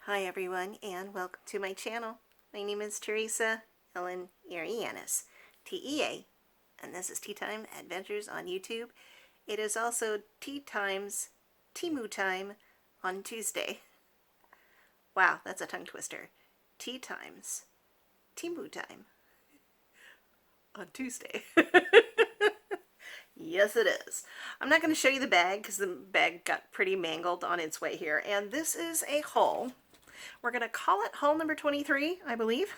Hi everyone, and welcome to my channel. My name is Teresa Ellen Arianis, T.E.A, and this is Tea Time Adventures on YouTube. It is also Tea Time's Temu time on Tuesday. Wow, that's a tongue twister. Tea Time's Temu time on Tuesday. Yes, it is. I'm not going to show you the bag because the bag got pretty mangled on its way here. And this is a haul. We're going to call it haul number 23, I believe.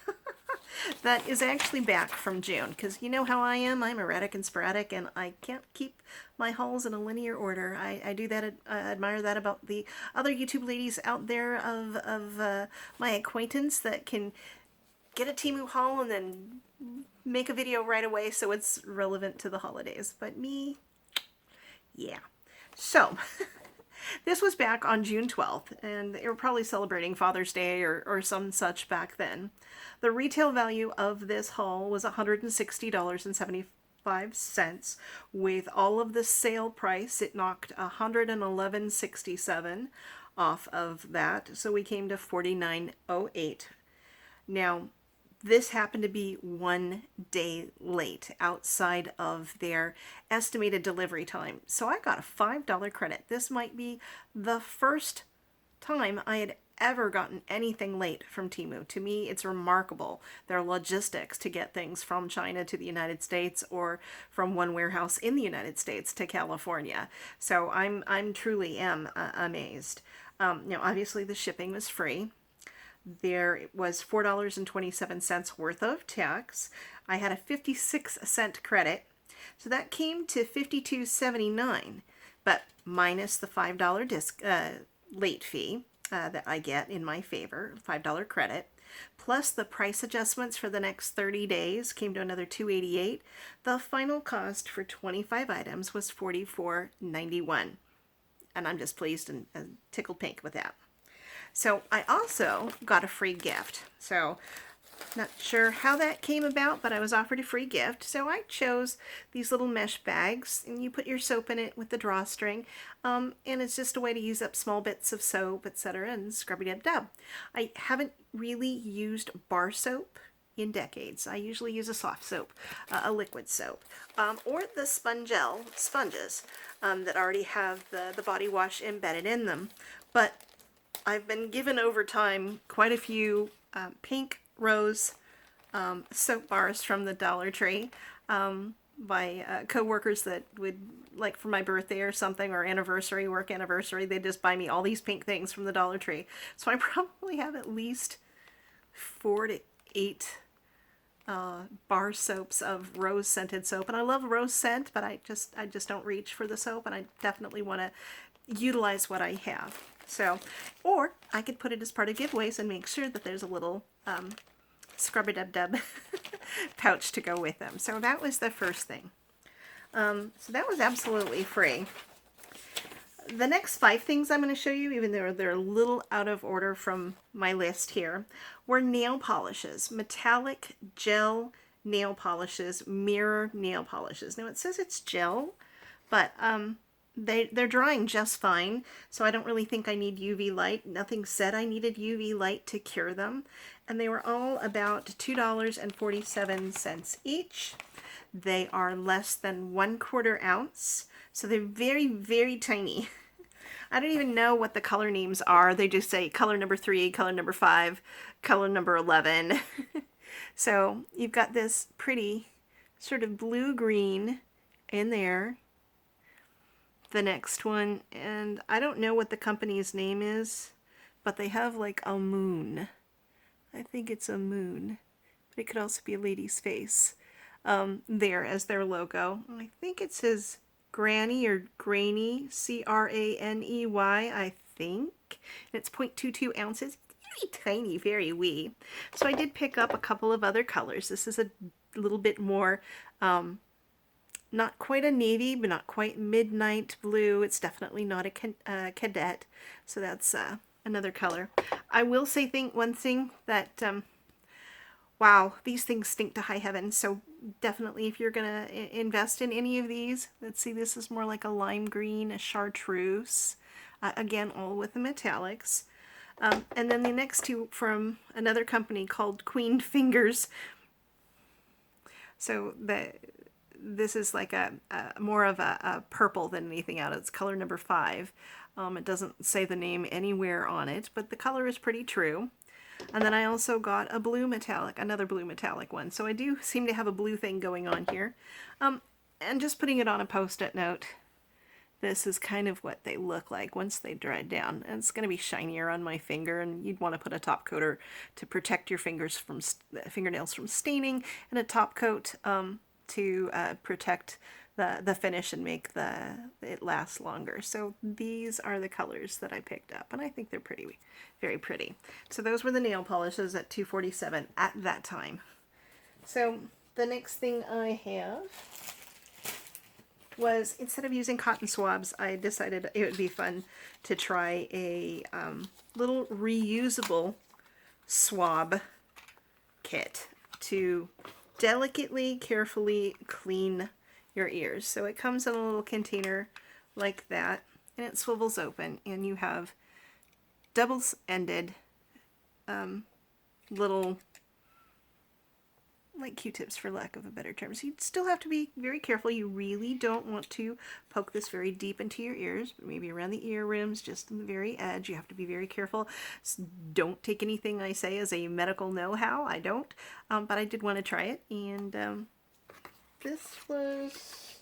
That is actually back from June because you know how I am. I'm erratic and sporadic and I can't keep my hauls in a linear order. I do that. I admire that about the other YouTube ladies out there of my acquaintance that can get a Temu haul and then make a video right away so it's relevant to the holidays. But me, yeah. So, this was back on June 12th, and they were probably celebrating Father's Day or some such back then. The retail value of this haul was $160.75. With all of the sale price, it knocked $111.67 off of that, so we came to $49.08. Now, this happened to be 1 day late outside of their estimated delivery time. So I got a $5 credit. This might be the first time I had ever gotten anything late from Temu. To me, it's remarkable their logistics to get things from China to the United States or from one warehouse in the United States to California. So I'm truly amazed. Now, obviously the shipping was free. There was $4.27 worth of tax. I had a 56-cent credit, so that came to $52.79, but minus the $5 late fee that I get in my favor, $5 credit, plus the price adjustments for the next 30 days came to another $2.88. The final cost for 25 items was $44.91, and I'm just pleased and tickled pink with that. So I also got a free gift. So not sure how that came about, but I was offered a free gift. So I chose these little mesh bags, and you put your soap in it with the drawstring. And it's just a way to use up small bits of soap, etc. and scrubby-dub-dub. I haven't really used bar soap in decades. I usually use a soft soap, a liquid soap, or the sponges that already have the body wash embedded in them. But I've been given over time quite a few pink rose soap bars from the Dollar Tree by co-workers that would, like for my birthday or something, or anniversary, work anniversary, they just buy me all these pink things from the Dollar Tree. So I probably have at least 4 to 8 bar soaps of rose scented soap, and I love rose scent, but I just don't reach for the soap, and I definitely want to utilize what I have. So, or I could put it as part of giveaways and make sure that there's a little scrubby-dub-dub pouch to go with them. So that was the first thing. So that was absolutely free. The next 5 things I'm going to show you, even though they're a little out of order from my list here, were nail polishes. Metallic gel nail polishes, mirror nail polishes. Now it says it's gel, but they're drying just fine, so I don't really think I need UV light. Nothing said I needed UV light to cure them. And they were all about $2.47 each. They are less than 1/4 ounce, so they're very, very tiny. I don't even know what the color names are. They just say color number 3, color number 5, color number 11. So you've got this pretty sort of blue-green in there. The next one, and I don't know what the company's name is, but they have like a moon. I think it's a moon, but it could also be a lady's face there as their logo. I think it says Granny or Grainy, Craney, I think. And it's 0.22 ounces. Very tiny, very wee. So I did pick up a couple of other colors. This is a little bit more not quite a navy, but not quite midnight blue. It's definitely not a cadet, so that's another color. I will say one thing that, wow, these things stink to high heaven, so definitely if you're going to invest in any of these, let's see, this is more like a lime green, a chartreuse, again, all with the metallics. And then the next two from another company called Queen Fingers. So this is like a more of a purple than anything out. It's color number 5. It doesn't say the name anywhere on it, but the color is pretty true. And then I also got a blue metallic, another blue metallic one. So I do seem to have a blue thing going on here. And just putting it on a post-it note, this is kind of what they look like once they dried down. And it's going to be shinier on my finger, and you'd want to put a top coater to protect your fingers from fingernails from staining, and a top coat to protect the finish and make it last longer. So these are the colors that I picked up, and I think they're pretty, very pretty. So those were the nail polishes at $2.47 at that time. So the next thing I have was, instead of using cotton swabs, I decided it would be fun to try a little reusable swab kit to delicately, carefully clean your ears. So it comes in a little container like that, and it swivels open, and you have double-ended little, like Q-tips for lack of a better term. So you still have to be very careful. You really don't want to poke this very deep into your ears, but maybe around the ear rims, just on the very edge. You have to be very careful. Don't take anything I say as a medical know-how. I don't, but I did want to try it, and this was,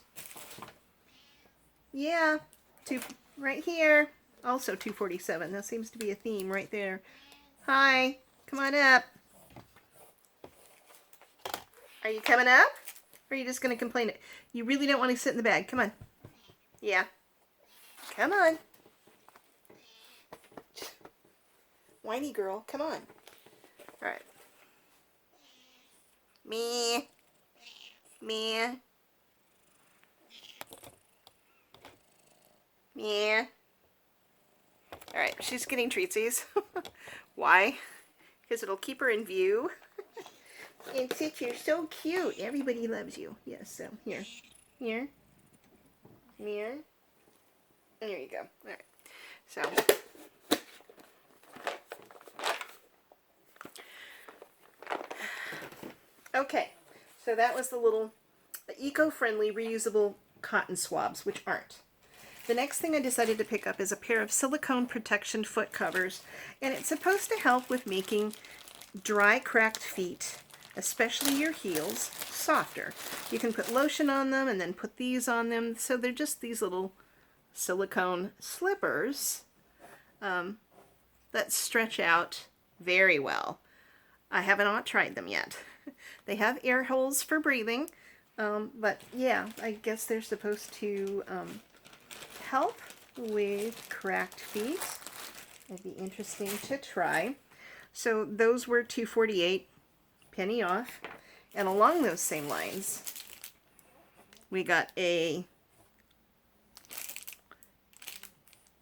yeah, right here, also $2.47. That seems to be a theme right there. Hi, come on up. Are you coming up? Or are you just going to complain? You really don't want to sit in the bag. Come on. Yeah. Come on. Whiny girl. Come on. All right. Me. Me. Me. All right. She's getting treatsies. Why? Because it'll keep her in view. And Sit, you're so cute. Everybody loves you. Yes, so here. Here. Here. And there you go. Alright. So. Okay. So that was the little eco-friendly reusable cotton swabs, which aren't. The next thing I decided to pick up is a pair of silicone protection foot covers. And it's supposed to help with making dry, cracked feet, especially your heels, softer. You can put lotion on them and then put these on them. So they're just these little silicone slippers that stretch out very well. I have not tried them yet. They have air holes for breathing, but yeah, I guess they're supposed to help with cracked feet. It'd be interesting to try. So those were $2.48. Penny off. And along those same lines, we got a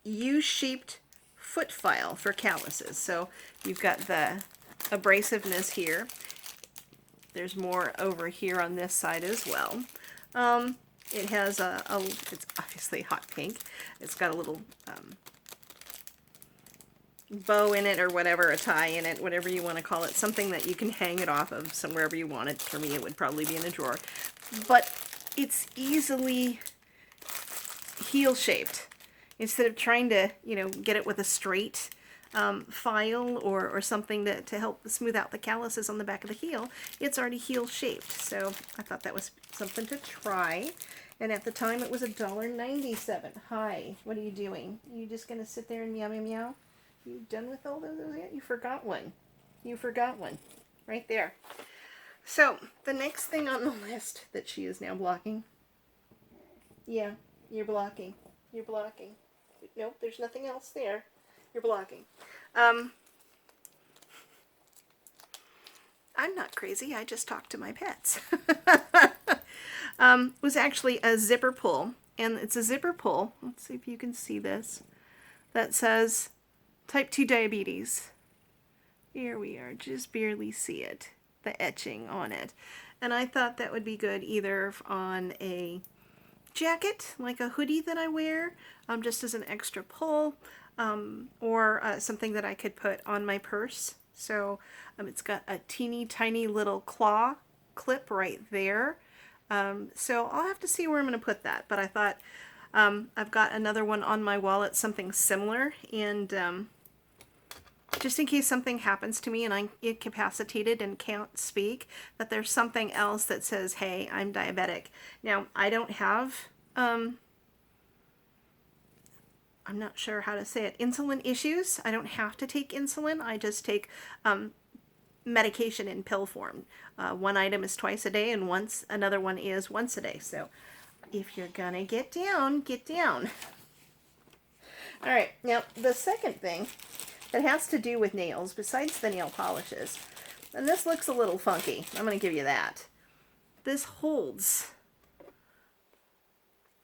U-shaped foot file for calluses. So you've got the abrasiveness here. There's more over here on this side as well. It has it's obviously hot pink. It's got a little bow in it, or whatever, a tie in it, whatever you want to call it, something that you can hang it off of somewherever you want it. For me, it would probably be in a drawer. But it's easily heel shaped. Instead of trying to, get it with a straight file or something to help smooth out the calluses on the back of the heel, it's already heel shaped. So I thought that was something to try. And at the time, it was $1.97. Hi, what are you doing? You just gonna sit there and meow meow meow? You done with all those yet? You forgot one. You forgot one. Right there. So, the next thing on the list that she is now blocking. Yeah, you're blocking. You're blocking. Nope, there's nothing else there. You're blocking. I'm not crazy. I just talk to my pets. Was actually a zipper pull. And it's a zipper pull. Let's see if you can see this. That says Type 2 diabetes. Here we are, just barely see it, the etching on it. And I thought that would be good either on a jacket, like a hoodie that I wear, just as an extra pull. or something that I could put on my purse. So it's got a teeny tiny little claw clip right there. So I'll have to see where I'm going to put that. But I thought I've got another one on my wallet, something similar, and just in case something happens to me and I'm incapacitated and can't speak, that there's something else that says, hey, I'm diabetic. Now, I don't have, I'm not sure how to say it, insulin issues. I don't have to take insulin. I just take medication in pill form. One item is twice a day and another one is once a day. So if you're gonna get down, get down. All right, now the second thing that has to do with nails, besides the nail polishes, and this looks a little funky, I'm going to give you that. This holds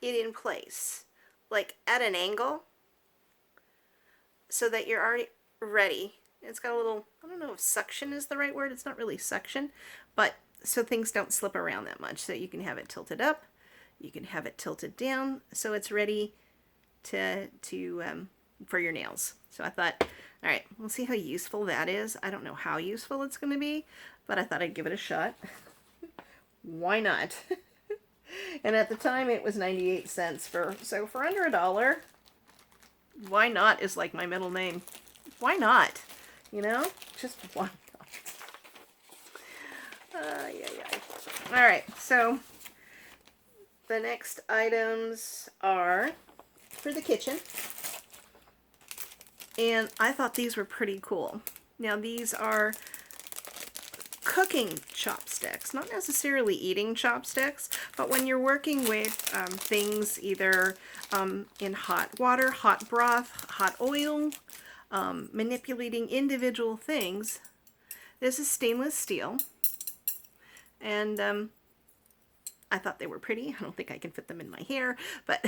it in place, like at an angle, so that you're already ready. It's got a little, I don't know if suction is the right word, it's not really suction, but so things don't slip around that much, so you can have it tilted up, you can have it tilted down, so it's ready to for your nails. So I thought, all right, we'll see how useful that is. I don't know how useful it's going to be, but I thought I'd give it a shot. Why not? And at the time it was 98 cents so for under $1, why not is like my middle name. Why not? You know, just why not? All right, so the next items are for the kitchen. And I thought these were pretty cool. Now these are cooking chopsticks, not necessarily eating chopsticks, but when you're working with things either in hot water, hot broth, hot oil, manipulating individual things. This is stainless steel, and I thought they were pretty. I don't think I can fit them in my hair, but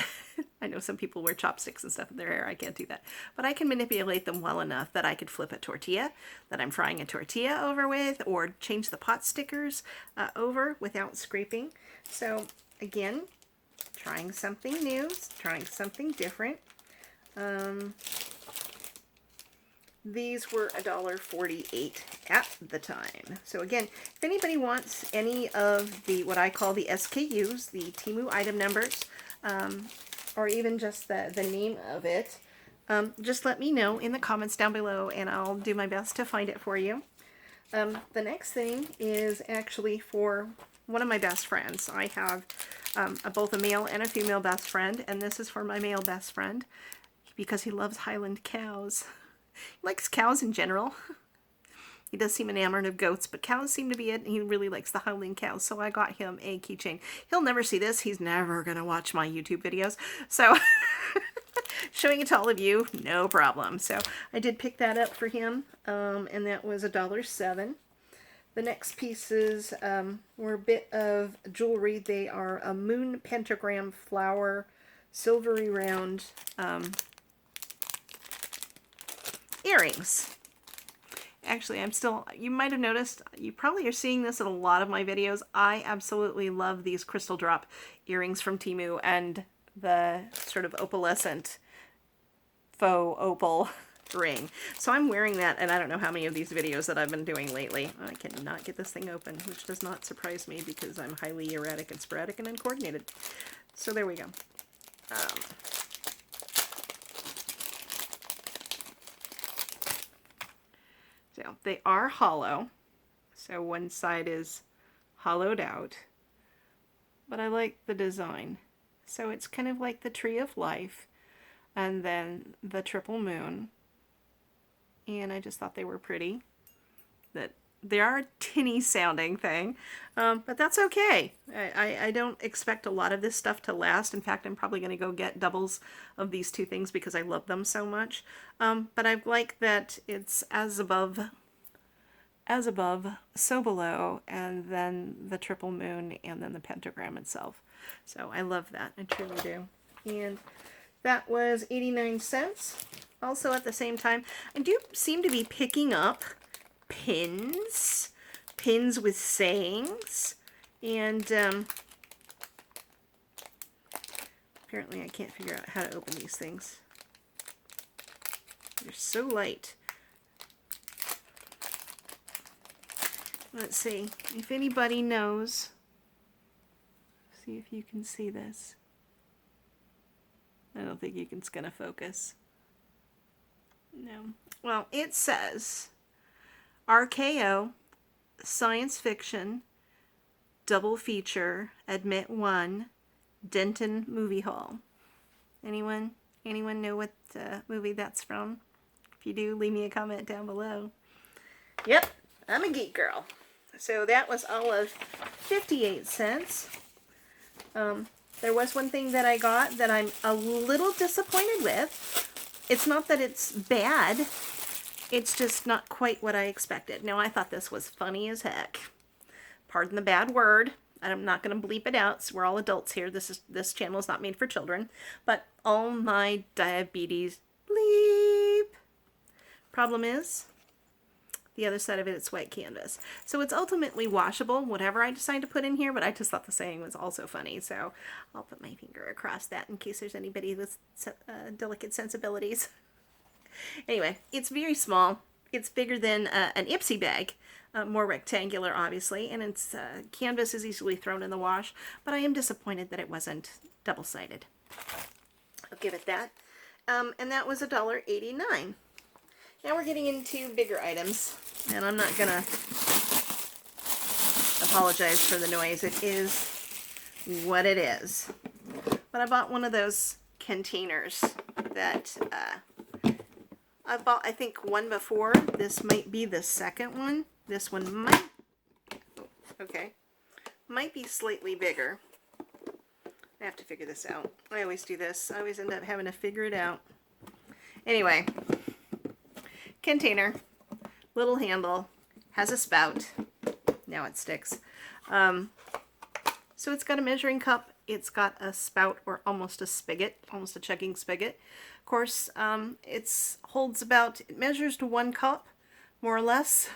I know some people wear chopsticks and stuff in their hair. I can't do that. But I can manipulate them well enough that I could flip a tortilla that I'm frying a tortilla over with, or change the pot stickers over without scraping. So again, trying something new, trying something different. These were $1.48 at the time. So again, if anybody wants any of the, what I call the SKUs, the Temu item numbers, or even just the name of it, just let me know in the comments down below and I'll do my best to find it for you. The next thing is actually for one of my best friends. I have both a male and a female best friend, and this is for my male best friend because he loves Highland cows. He likes cows in general. He does seem enamored of goats, but cows seem to be it. He really likes the Highland cows, so I got him a keychain. He'll never see this. He's never going to watch my YouTube videos. So showing it to all of you, no problem. So I did pick that up for him, and that was $1.07. The next pieces were a bit of jewelry. They are a moon pentagram flower, silvery round earrings. Actually, you might have noticed, you probably are seeing this in a lot of my videos. I absolutely love these crystal drop earrings from Temu and the sort of opalescent faux opal ring. So I'm wearing that, and I don't know how many of these videos that I've been doing lately. I cannot get this thing open, which does not surprise me because I'm highly erratic and sporadic and uncoordinated. So there we go. So they are hollow, so one side is hollowed out, but I like the design. So it's kind of like the Tree of Life and then the triple moon, and I just thought they were pretty. That they are a tinny sounding thing, but that's okay. I don't expect a lot of this stuff to last. In fact, I'm probably going to go get doubles of these two things because I love them so much. But I like that it's as above, so below, and then the triple moon, and then the pentagram itself. So I love that. I truly do. And that was 89 cents. Also at the same time, I do seem to be picking up pins with sayings, and apparently I can't figure out how to open these things. They're so light. Let's see if anybody knows. See if you can see this. I don't think it's gonna focus. No. Well, it says RKO, science fiction, double feature, admit one, Denton Movie Hall. Anyone know what movie that's from? If you do, leave me a comment down below. Yep, I'm a geek girl. So that was all of 58 cents. There was one thing that I got that I'm a little disappointed with. It's not that it's bad, it's just not quite what I expected. Now, I thought this was funny as heck. Pardon the bad word. I'm not going to bleep it out. So we're all adults here. This channel is not made for children. But all my diabetes bleep. Problem is, the other side of it is white canvas. So it's ultimately washable, whatever I decide to put in here, but I just thought the saying was also funny. So I'll put my finger across that in case there's anybody with delicate sensibilities. Anyway, it's very small. It's bigger than an Ipsy bag. More rectangular, obviously, and its canvas is easily thrown in the wash, but I am disappointed that it wasn't double-sided. I'll give it that. And that was $1.89. Now we're getting into bigger items, and I'm not going to apologize for the noise. It is what it is. But I bought one of those containers that I bought, I think, one before. This might be the second one. This one might be slightly bigger. I have to figure this out. I always do this. I always end up having to figure it out. Anyway, container, little handle, has a spout. Now it sticks. So it's got a measuring cup. It's got a spout, or almost a spigot, almost a checking spigot. Of course, it measures to 1 cup, more or less.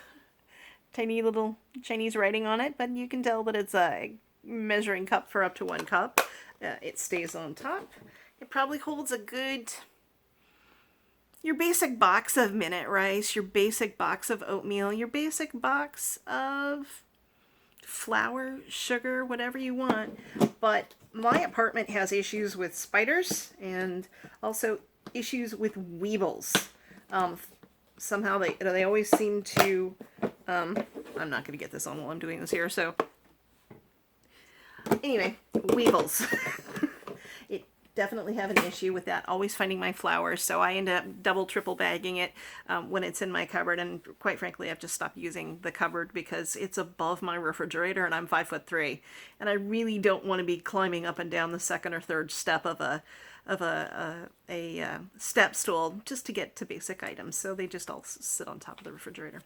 Tiny little Chinese writing on it, but you can tell that it's a measuring cup for up to 1 cup. It stays on top. It probably holds a good, your basic box of minute rice, your basic box of oatmeal, your basic box of flour, sugar, whatever you want. But my apartment has issues with spiders and also issues with weevils. Somehow they always seem to, I'm not going to get this on while I'm doing this here, so anyway, weevils. It definitely have an issue with that, always finding my flour, so I end up double, triple bagging it when it's in my cupboard, and quite frankly, I've just stopped using the cupboard because it's above my refrigerator, and I'm 5'3", and I really don't want to be climbing up and down the second or third step of a step stool just to get to basic items, so they just all sit on top of the refrigerator.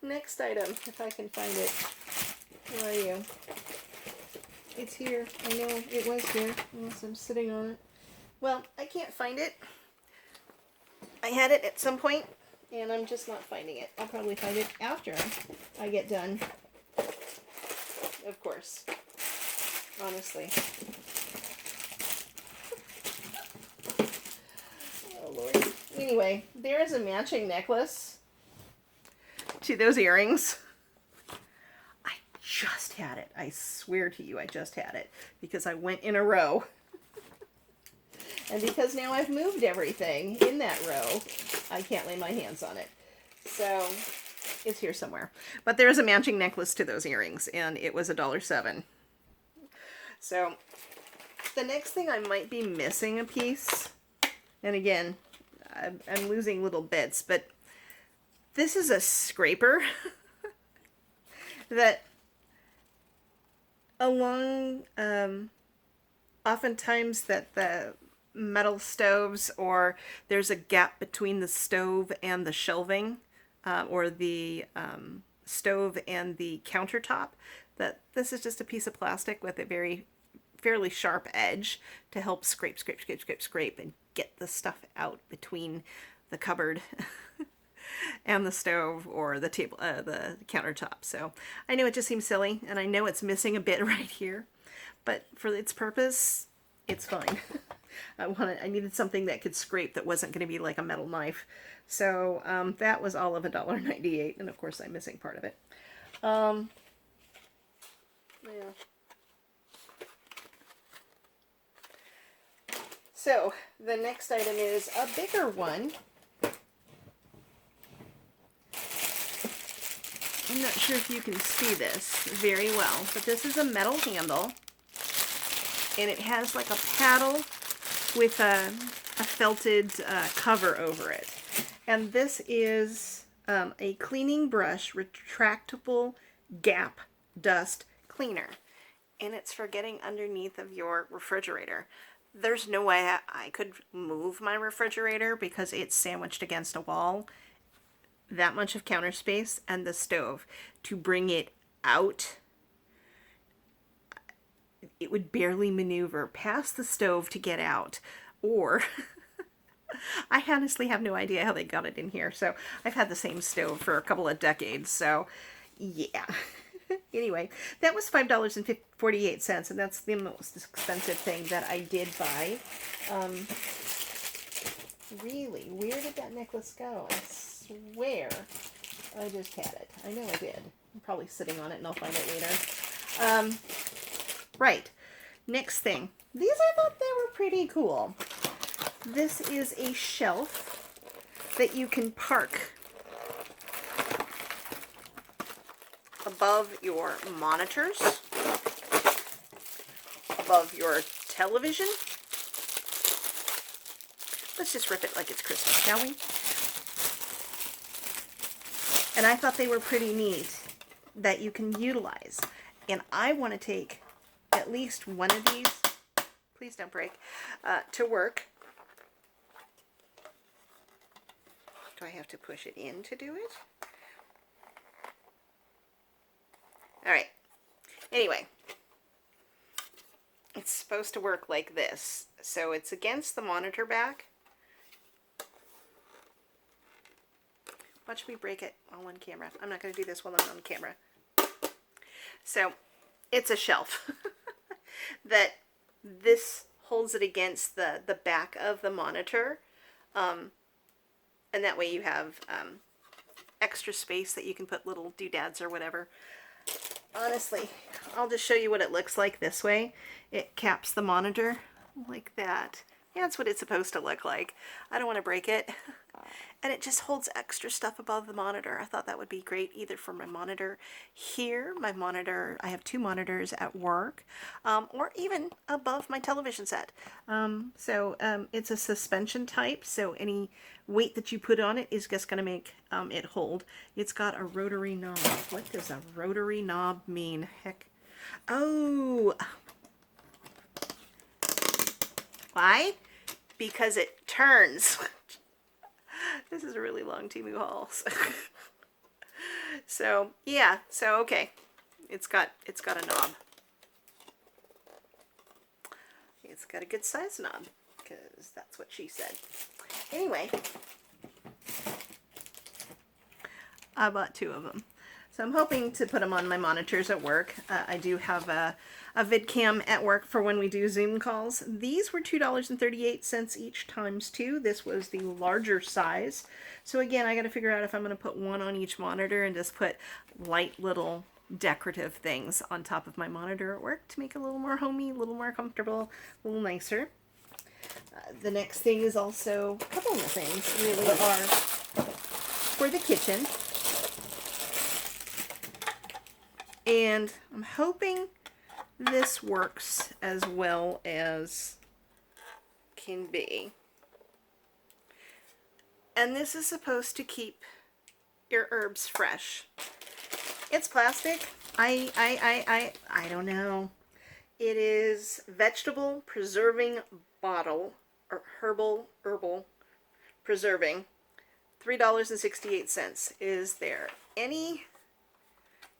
Next item, if I can find it. Where are you? It's here. I know it was here, unless I'm sitting on it. Well, I can't find it. I had it at some point, and I'm just not finding it. I'll probably find it after I get done. Of course. Honestly. Oh, Lord. Anyway, there is a matching necklace to those earrings. I just had it. I swear to you, I just had it because I went in a row. And because now I've moved everything in that row, I can't lay my hands on it. So it's here somewhere. But there is a matching necklace to those earrings, and it was $1.07. So the next thing, I might be missing a piece. And again, I'm losing little bits, but this is a scraper that oftentimes that the metal stoves, or there's a gap between the stove and the shelving, or the stove and the countertop, that this is just a piece of plastic with a fairly sharp edge to help scrape and get the stuff out between the cupboard and the stove, or the table, the countertop. So I know it just seems silly, and I know it's missing a bit right here, but for its purpose, it's fine. I needed something that could scrape that wasn't going to be like a metal knife. So that was all of $1.98, and of course I'm missing part of it. Yeah. So the next item is a bigger one. I'm not sure if you can see this very well, but this is a metal handle, and it has like a paddle with a felted cover over it. And this is a cleaning brush retractable gap dust cleaner, and it's for getting underneath of your refrigerator. There's no way I could move my refrigerator because it's sandwiched against a wall, that much of counter space, and the stove. To bring it out, it would barely maneuver past the stove to get out, or I honestly have no idea how they got it in here. So I've had the same stove for a couple of decades, so yeah. Anyway, that was $5.48, and that's the most expensive thing that I did buy. Really, where did that necklace go? I swear I just had it. I know I did. I'm probably sitting on it, and I'll find it later. Right. Next thing. These I thought they were pretty cool. This is a shelf that you can park above your monitors, above your television. Let's just rip it like it's Christmas, shall we? And I thought they were pretty neat that you can utilize. And I want to take at least one of these, please don't break, to work. Do I have to push it in to do it? All right. Anyway, it's supposed to work like this. So it's against the monitor back. Watch me break it all on camera. I'm not going to do this while I'm on camera. So it's a shelf that this holds it against the back of the monitor. And that way you have extra space that you can put little doodads or whatever. Honestly, I'll just show you what it looks like this way. It caps the monitor like that. Yeah, that's what it's supposed to look like. I don't want to break it. And it just holds extra stuff above the monitor. I thought that would be great either for my monitor here, my monitor, I have two monitors at work, or even above my television set. It's a suspension type, so any weight that you put on it is just going to make it hold. It's got a rotary knob. What does a rotary knob mean? Heck. Oh! Why? Because it turns. This is a really long Temu haul. So yeah, so okay. It's got a knob. It's got a good size knob, because that's what she said. Anyway, I bought two of them. So I'm hoping to put them on my monitors at work. I do have a VidCam at work for when we do Zoom calls. These were $2.38 each times two. This was the larger size. So again, I got to figure out if I'm going to put one on each monitor and just put light little decorative things on top of my monitor at work to make it a little more homey, a little more comfortable, a little nicer. The next thing is also, a couple of the things really are for the kitchen. And I'm hoping this works as well as can be. And this is supposed to keep your herbs fresh. It's plastic. I don't know. It is vegetable preserving bottle, or herbal preserving. $3.68. Is there any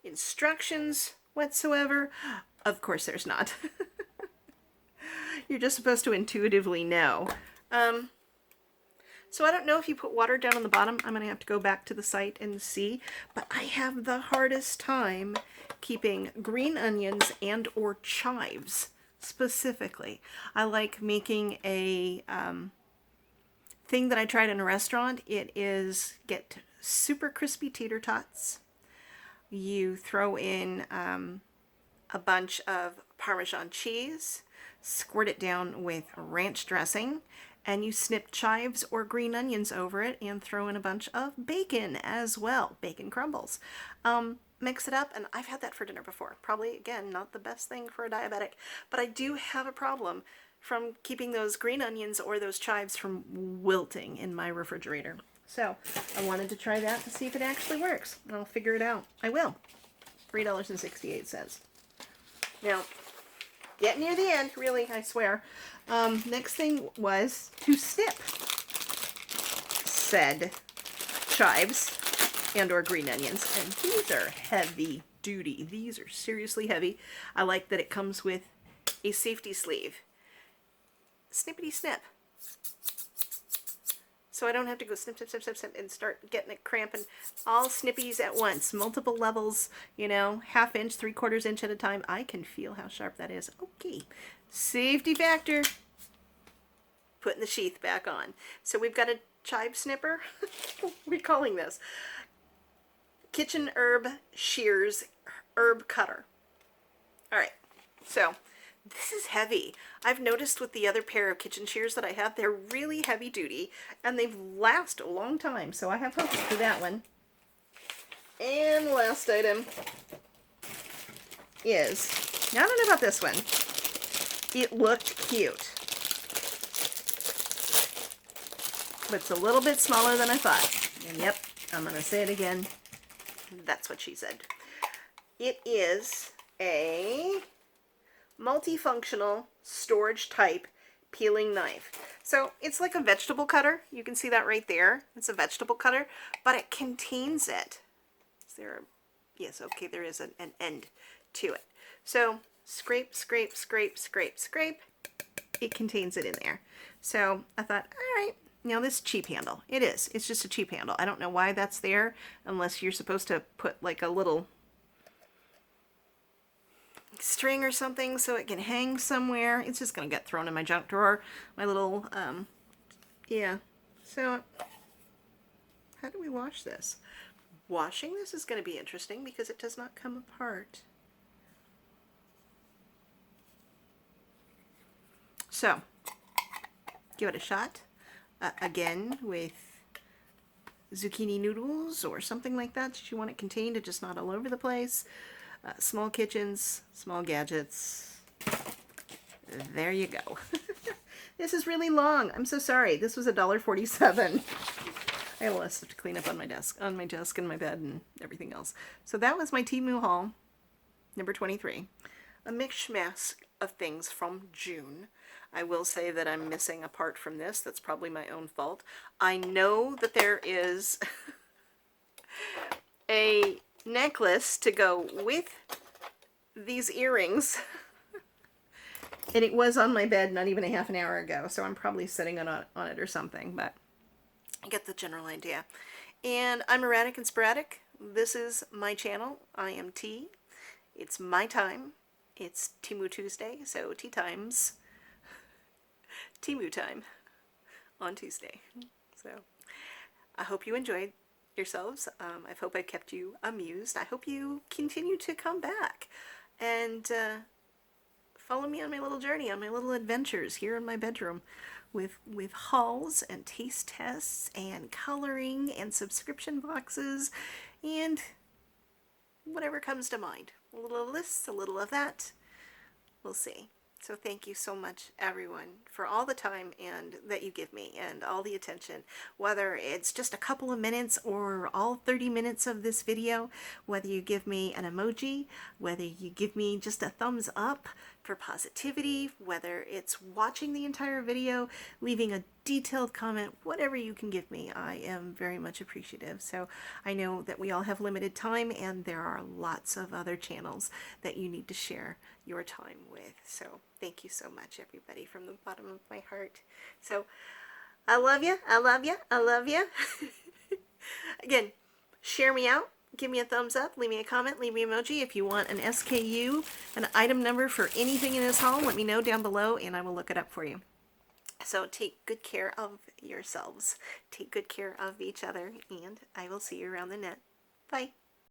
instructions whatsoever? Of course there's not. You're just supposed to intuitively know. So I don't know if you put water down on the bottom. I'm going to have to go back to the site and see. But I have the hardest time keeping green onions and or chives specifically. I like making a thing that I tried in a restaurant. It is get super crispy tater tots. You throw in a bunch of Parmesan cheese, squirt it down with ranch dressing, and you snip chives or green onions over it and throw in a bunch of bacon as well, bacon crumbles. Mix it up, and I've had that for dinner before. Probably, again, not the best thing for a diabetic, but I do have a problem from keeping those green onions or those chives from wilting in my refrigerator. So I wanted to try that to see if it actually works, and I'll figure it out. I will. $3.68. Now, get near the end, really, I swear. Next thing was to snip said chives and or green onions. And these are heavy duty. These are seriously heavy. I like that it comes with a safety sleeve. Snippity snip. So I don't have to go snip, snip, snip, snip, snip, and start getting it cramping. All snippies at once, multiple levels, you know, 1/2 inch, 3/4 inch at a time. I can feel how sharp that is. Okay, safety factor. Putting the sheath back on. So we've got a chive snipper. What are we calling this? Kitchen herb shears herb cutter. All right, so this is heavy. I've noticed with the other pair of kitchen shears that I have, they're really heavy duty and they've last a long time. So I have hopes for that one. And the last item is, now I don't know about this one. It looked cute, but it's a little bit smaller than I thought. And yep, I'm going to say it again. That's what she said. It is a multifunctional storage type peeling knife. So it's like a vegetable cutter. You can see that right there. It's a vegetable cutter, but it contains it. Is there a, yes, okay, there is an end to it. So scrape, scrape, scrape, scrape, scrape. It contains it in there. So I thought, all right, now this cheap handle. It is. It's just a cheap handle. I don't know why that's there unless you're supposed to put like a little string or something so it can hang somewhere. It's just going to get thrown in my junk drawer. My little, yeah. So, how do we wash this? Washing this is going to be interesting because it does not come apart. So, give it a shot. Again, with zucchini noodles or something like that you want it contained and just not all over the place. Small kitchens, small gadgets. There you go. This is really long. I'm so sorry. This was $1.47. I have a lot of stuff to clean up on my desk and my bed and everything else. So that was my Temu haul, number 23. A mishmash of things from June. I will say that I'm missing a part from this. That's probably my own fault. I know that there is a necklace to go with these earrings. And it was on my bed not even a half an hour ago, so I'm probably sitting on it or something, but I get the general idea. And I'm erratic and sporadic. This is my channel. I am T. It's my time. It's Temu Tuesday, so tea times. Temu time on Tuesday. So I hope you enjoyed yourselves. I hope I kept you amused. I hope you continue to come back and follow me on my little journey, on my little adventures here in my bedroom with hauls and taste tests and coloring and subscription boxes and whatever comes to mind. A little of this, a little of that. We'll see. So thank you so much, everyone, for all the time and that you give me and all the attention, whether it's just a couple of minutes or all 30 minutes of this video, whether you give me an emoji, whether you give me just a thumbs up for positivity, whether it's watching the entire video, leaving a detailed comment, whatever you can give me, I am very much appreciative. So I know that we all have limited time and there are lots of other channels that you need to share your time with. So thank you so much, everybody, from the bottom of my heart. So I love you. I love you. I love you. Again, share me out. give me a thumbs up, leave me a comment, leave me an emoji. If you want an SKU, an item number for anything in this haul, let me know down below and I will look it up for you. So take good care of yourselves, take good care of each other, and I will see you around the net. Bye.